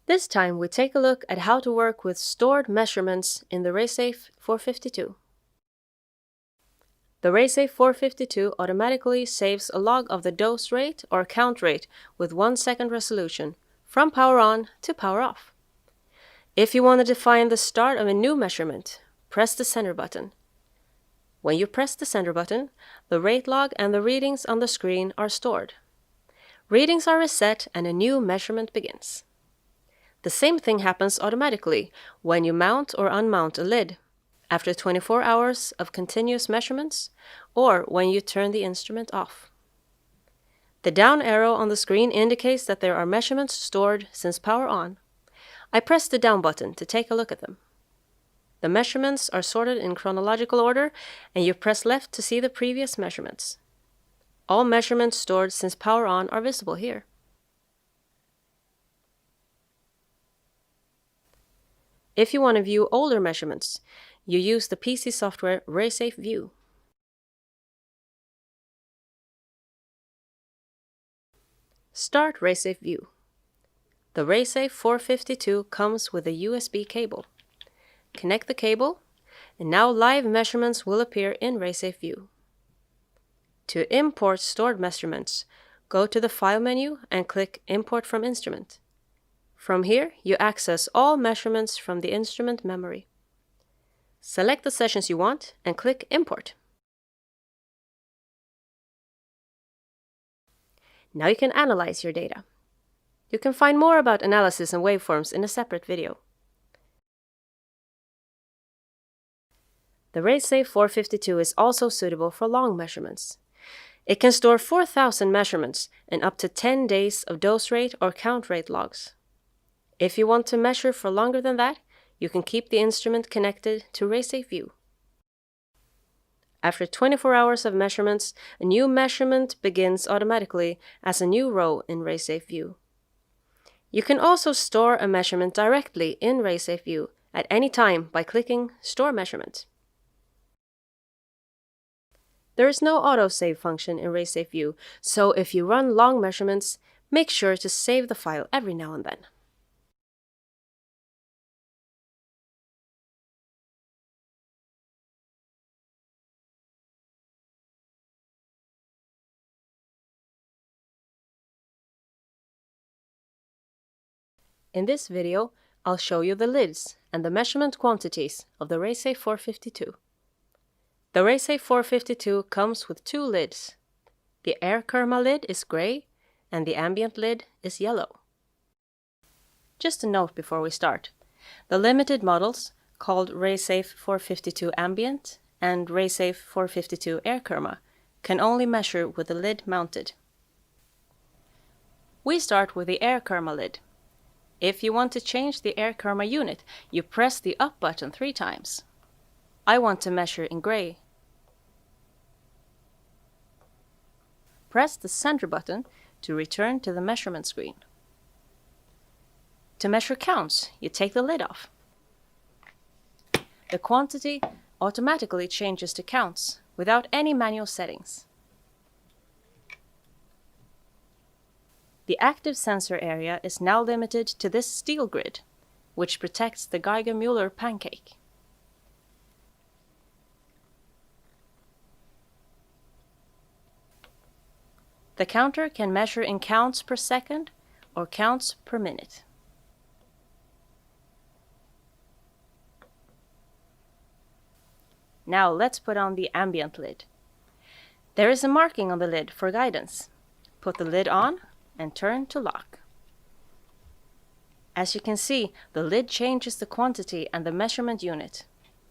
This time we take a look at how to work with stored measurements in the Raysafe 452. The Raysafe 452 automatically saves a log of the dose rate or count rate with 1 second resolution from power on to power off. If you want to define the start of a new measurement, press the center button. When you press the center button, the rate log and the readings on the screen are stored. Readings are reset and a new measurement begins. The same thing happens automatically when you mount or unmount a lid after 24 hours of continuous measurements or when you turn the instrument off. The down arrow on the screen indicates that there are measurements stored since power on. I press the down button to take a look at them. The measurements are sorted in chronological order, and you press left to see the previous measurements. All measurements stored since power on are visible here. If you want to view older measurements, you use the PC software Raysafe View. Start Raysafe View. The Raysafe 452 comes with a USB cable. Connect the cable, and now live measurements will appear in Raysafe View. To import stored measurements, go to the File menu and click Import from Instrument. From here, you access all measurements from the instrument memory. Select the sessions you want and click Import. Now you can analyze your data. You can find more about analysis and waveforms in a separate video. The Raysafe 452 is also suitable for long measurements. It can store 4,000 measurements and up to 10 days of dose rate or count rate logs. If you want to measure for longer than that, you can keep the instrument connected to Raysafe View. After 24 hours of measurements, a new measurement begins automatically as a new row in Raysafe View. You can also store a measurement directly in Raysafe View at any time by clicking Store Measurement. There is no autosave function in Raysafe View, so if you run long measurements, make sure to save the file every now and then. In this video, I'll show you the lids and the measurement quantities of the Raysafe 452. The Raysafe 452 comes with two lids. The air kerma lid is gray and the ambient lid is yellow. Just a note before we start. The limited models, called Raysafe 452 Ambient and Raysafe 452 Air Kerma, can only measure with the lid mounted. We start with the air kerma lid. If you want to change the air kerma unit, you press the up button 3 times. I want to measure in gray. Press the center button to return to the measurement screen. To measure counts, you take the lid off. The quantity automatically changes to counts without any manual settings. The active sensor area is now limited to this steel grid, which protects the Geiger-Müller pancake. The counter can measure in counts per second or counts per minute. Now let's put on the ambient lid. There is a marking on the lid for guidance. Put the lid on and turn to lock. As you can see, the lid changes the quantity and the measurement unit.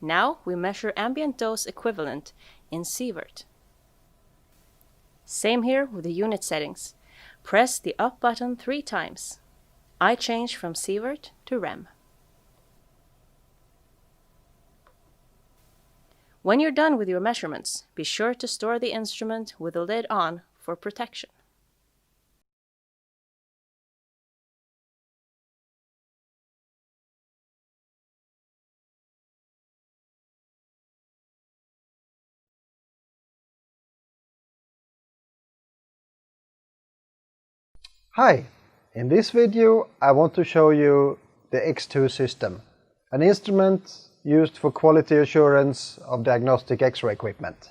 Now we measure ambient dose equivalent in sievert. Same here with the unit settings. Press the up button 3 times. I change from sievert to rem. When you're done with your measurements, be sure to store the instrument with the lid on for protection. Hi, In this video I want to show you the X2 system, an instrument used for quality assurance of diagnostic X-ray equipment.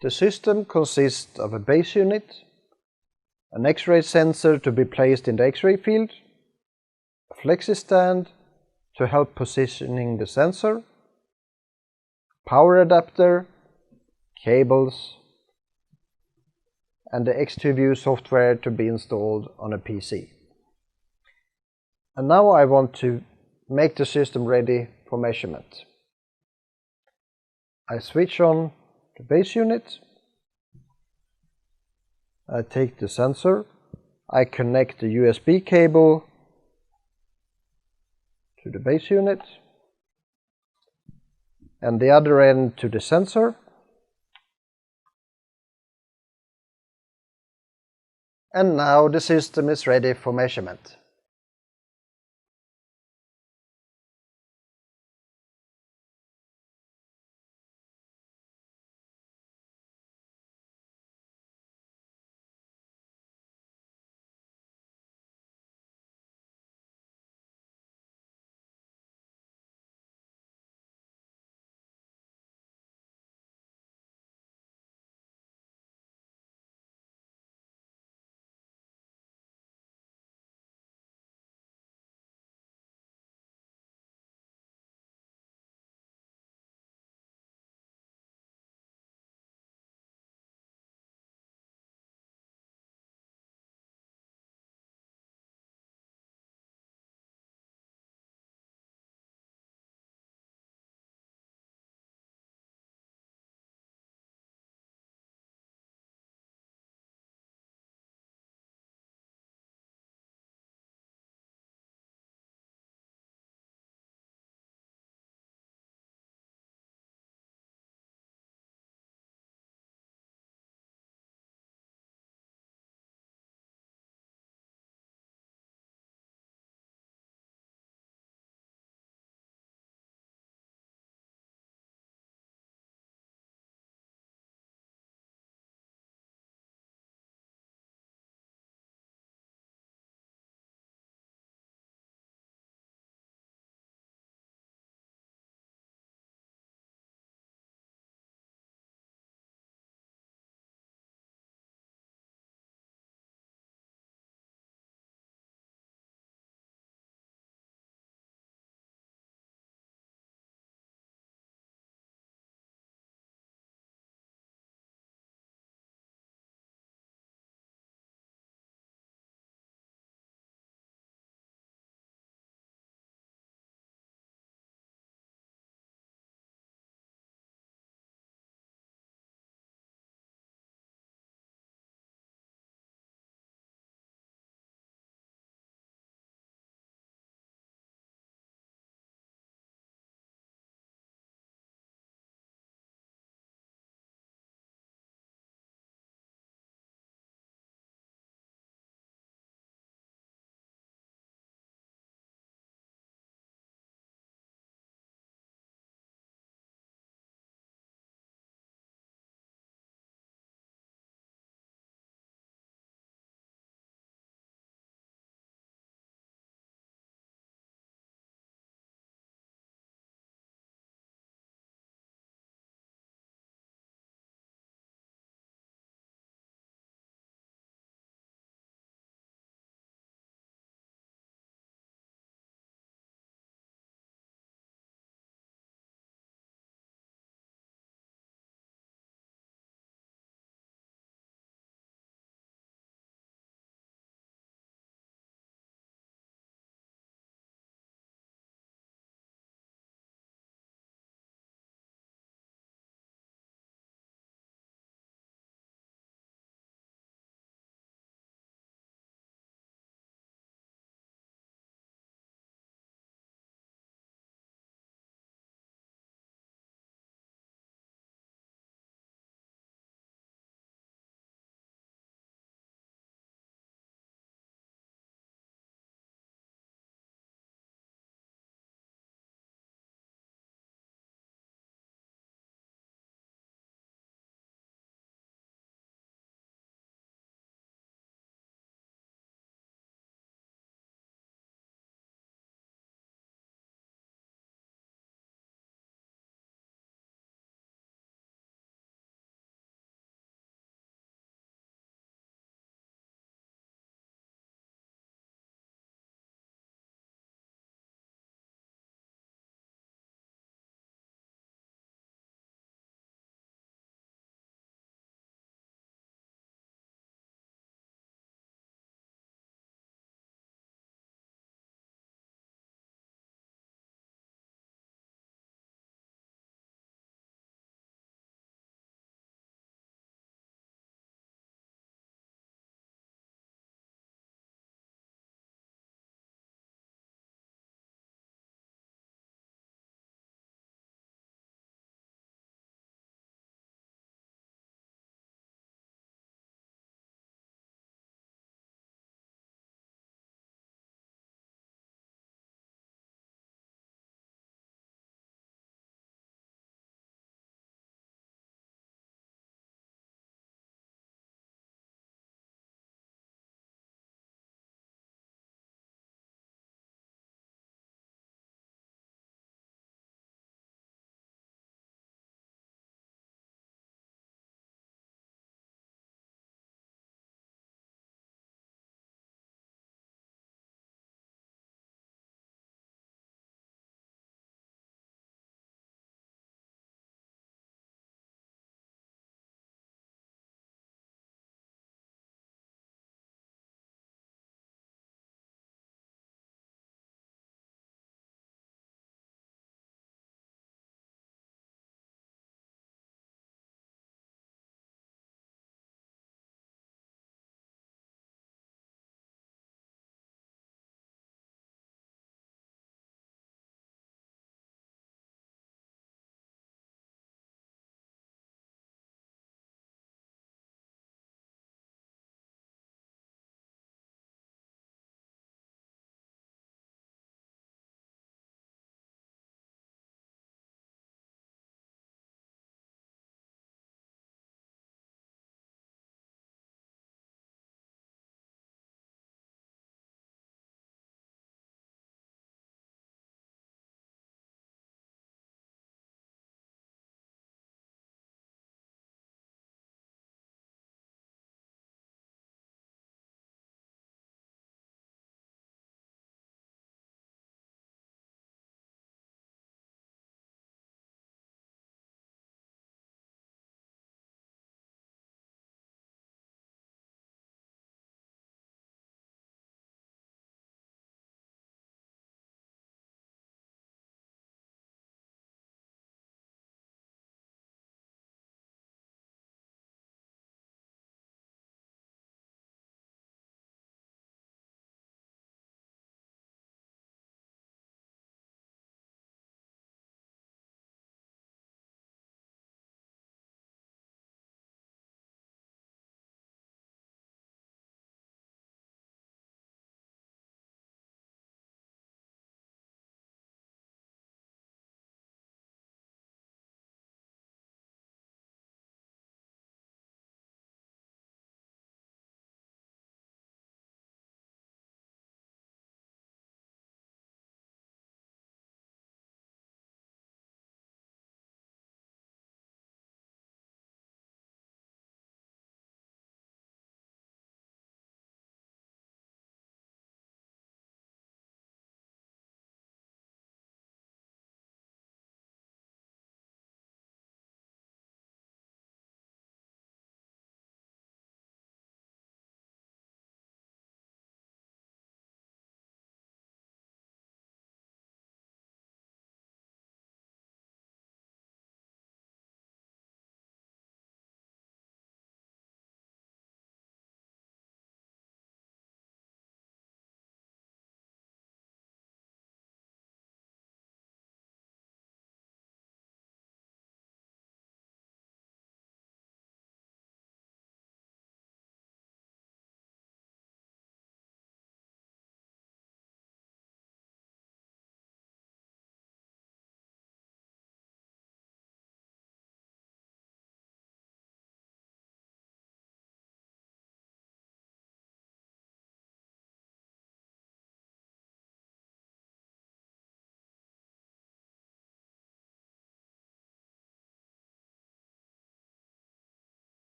The system consists of a base unit, an X-ray sensor to be placed in the X-ray field, a flexi stand to help positioning the sensor, power adapter, cables, and the X2 View software to be installed on a PC. And now I want to make the system ready for measurement. I switch on the base unit, I take the sensor, I connect the USB cable to the base unit and the other end to the sensor, and now the system is ready for measurement.